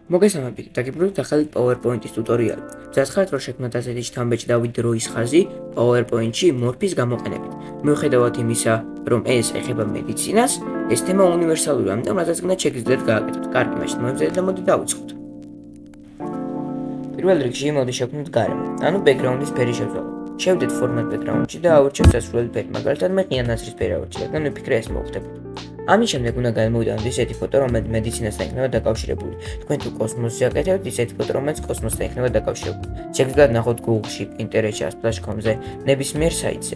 მოგესალმებით, დაგიბრუნდით ახალი PowerPoint-ის ტუტორიალი. Მზად რომ შექმნათ ასეთი შთამბეჭ დავით დროის ხაზი PowerPoint-ში მორფის გამოყენებით. მიუხედავად იმისა, რომ ეს ეხება მედიცინას, ეს თემა უნივერსალურია, ამიტომ რაზეც გინდათ შეგიძლიათ გააკეთოთ. კარგი, მაშინ მოემზადეთ და მოდი დავიწყოთ. პირველ რიგში მოდი შევქმნით გარემო, ანუ background-ის ფერი შევცვალოთ. შევდეთ format background-ში და ავირჩიოთ სასურველი ფერი, მაგალითად მე ყია ნაცრისფერი ავირჩიე, რადგან ვიფიქრე ეს მოხდებოდა. ამის შემდეგ უნდა გადმოვიდანოთ ისეთი ფოტო, რომელიც მედიცინასთან იქნება დაკავშირებული. თქვენ თუ კოსმოსზე აკეთებთ, ისეთი ფოტო, რომელიც კოსმოსთან იქნება დაკავშირებული. შეგიძლიათ ნახოთ Google-ში, Pinterest-ში, Splash.com-ზე, ნებისმიერ საიტზე.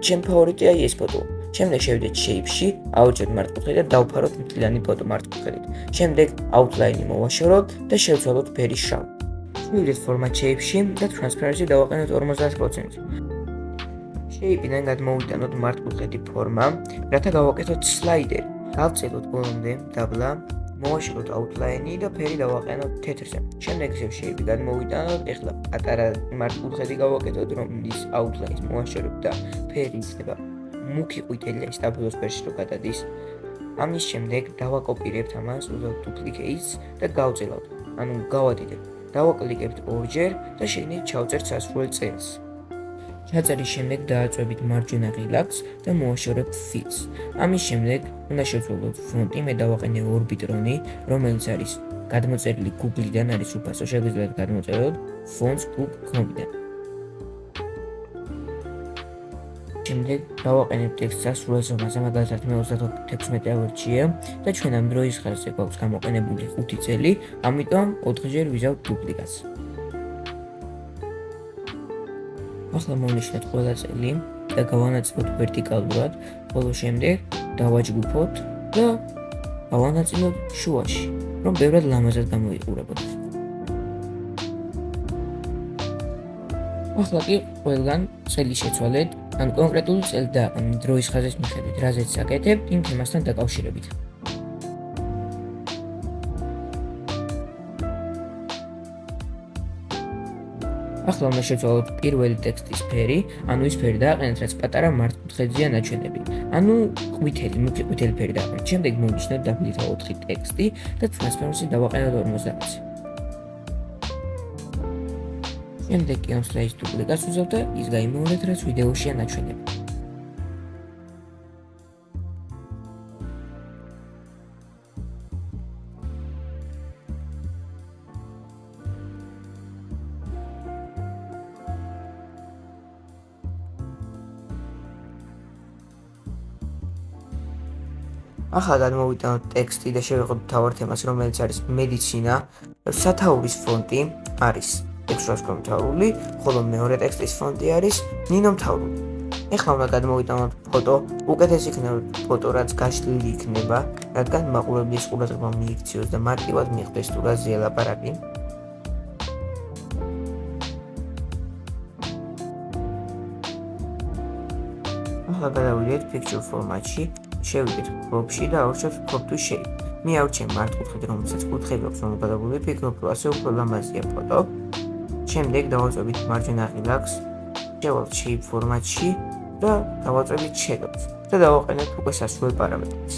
ჩემი ფავორიტია ეს ფოტო. შემდეგ შევიდეთ Shape-ში, ავირჩიოთ მართკუთხედი და დავფაროთ მთლიანი ფოტო მართკუთხედით. შემდეგ outline-ი მოვაშოროთ და შევცვალოთ ფერი შავ. შევიდეთ format Shape-ში და transparency დავაყენოთ 50%. Shape-დან გადმოვიდანოთ მართკუთხედი ფორმა, რათა გავაკეთოთ სლაიდერი. გავწელოთ ბოლომდე დაბლა, მოვაშოროთ outline-ი და ფერი დავაყენოთ თეთრზე. შემდეგ ისევ Shape-ი გადმოვიდანოთ, ეხლა პატარა მართკუთხედი გავაკეთოთ, რომლის outline-ს მოვაშორებ და ფერი იქნება მუქი ყვითელი, ის დაბლოს ფერში რო გადადის. ამის შემდეგ დავაკოპირებთ ამას, უდავთ duplicate-ს და გავწელავთ. ანუ გავადიდებთ. დავაკლიკებთ ორჯერ და შეგნით ჩავწერთ სასურველ წერილს. ჩაწერის შემდეგ დააწვევით მარჯვენა ღილაკს და მოვაშორებთ Fills. ამის შემდეგ უნდა შევცვალოთ ფონტი, მე დავაყენე ორბიტრონი, რომელიც არის გადმოწერილი Google-დან, არის უფასო, შეგიძლიათ გადმოწეროთ Fonts Group.com-დან. შემდეგ დავაყენებ ტექსტს სასურველ ზომაზე, მაგალითად მე 36 ავირჩიე და ჩვენ ამ დროის ხაზზე გვაქვს გამოყენებული 5 წელი, ამიტომ 4-ჯერ ვიზავთ დუპლიკატს. ახლა მოვნიშნოთ ყველა წელი და გავანაწილოთ ვერტიკალურად, ხოლო შემდეგ დავაჯგუფოთ და გავანაწილოთ შუაში, რომ ბევრად ლამაზად გამოიყურებოდეს. ახლა კი ყველგან წელი შეცვალეთ, ან კონკრეტული წელი და დროის ხაზის მიხედვით, რაზეც აკეთებთ იმ თემასთან დაკავშირებით. ახლა უნდა შევცვალოთ პირველი ტექსტის ფერი, ანუ ის ფერი დააყენეთ, რაც პატარა მართკუთხედზეა ნაჩვენები. ანუ ყვითელი, მუქი ყვითელი ფერი დააყენეთ. შემდეგ მოვნიშნოთ W4 ტექსტი და transparency დავაყენოთ 50-ზე. შემდეგ კი ამ სლაიდის დუპლიკატს ვუზავთ და ის გაიმეორეთ, რაც ვიდეოშია ნაჩვენები. ახლა გადმოვიდანოთ ტექსტი და შევიღოთ მთავარ თემას, რომელიც არის მედიცინა. სათაურის ფონტი არის ექსტრასკომთაურული, ხოლო მეორე ტექსტის ფონტი არის ნინომთაურული. ეხლა უნდა გადმოვიდანოთ ფოტო, უკეთეს იქნება ფოტო, რაც გაშლილი იქნება, რადგან მაყურებლის ყურადღება მიიქციოს და მარტივად მიხვდეს თუ რაზეა ლაპარაკი. ახლა გადავიდეთ picture format-ში. შევიდეთ crop-ში და ავირჩიოთ crop to shape. მე ავირჩიე მართკუთხედი, რომელსაც კუთხეები აქვს მომგადებული, ფიქრობ, რომ ასე უფრო ლამაზია ფოტო. შემდეგ დავაწვევით მარჯვენა ღილაკს, შევალთ shape format-ში და დავაწვევით shadows და დავაყენებთ უკვე სასურველ პარამეტრებს.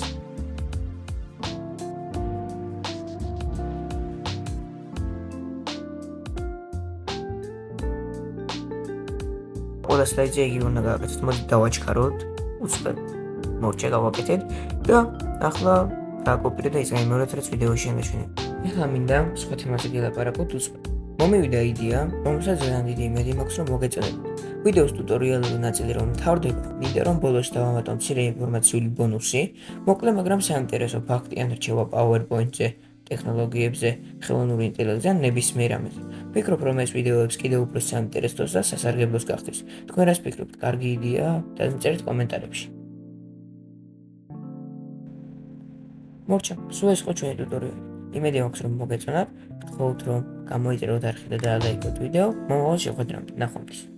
ყველა სლაიდზე იგივე უნდა გააკეთოთ, მოდი დავაჩქაროთ, უცბად მორჩა გავაკეთეთ და ახლა დააკოპირე და ის გაიმეორეთ, რაც ვიდეოში ამეჩვენე. ეხლა მინდა სხვა თემაზე გელაპარაკოთ უცბად. მომივიდა იდეა, რომელსაც ძალიან დიდი იმედი მაქვს, რომ მოგეწონებთ. ვიდეოს ტუტორიალური ნაწილი რომ მთავრდება, მინდა რომ ბოლოს დავამატო მცირე ინფორმაციული ბონუსი, მოკლე, მაგრამ საინტერესო ფაქტი ან რჩევა PowerPoint-ზე, ტექნოლოგიებზე, ხელოვნური ინტელექტზე ან ნებისმიერ ამაზე. ვფიქრობ, რომ ეს ვიდეოებს კიდევ უფრო საინტერესოს და სასარგებლოს გახდის. თქვენ რას ფიქრობთ? კარგი იდეაა? დაწერთ კომენტარებში. მორჩა, სულ ეს იყო ჩვენი ტუტორიალი. იმედი მაქვს, რომ მოგეწონათ. გთხოვთ, რომ გამოიწეროთ არხი და დაალაიქოთ ვიდეო. მომავალ შეხვედრამდე. ნახვამდის.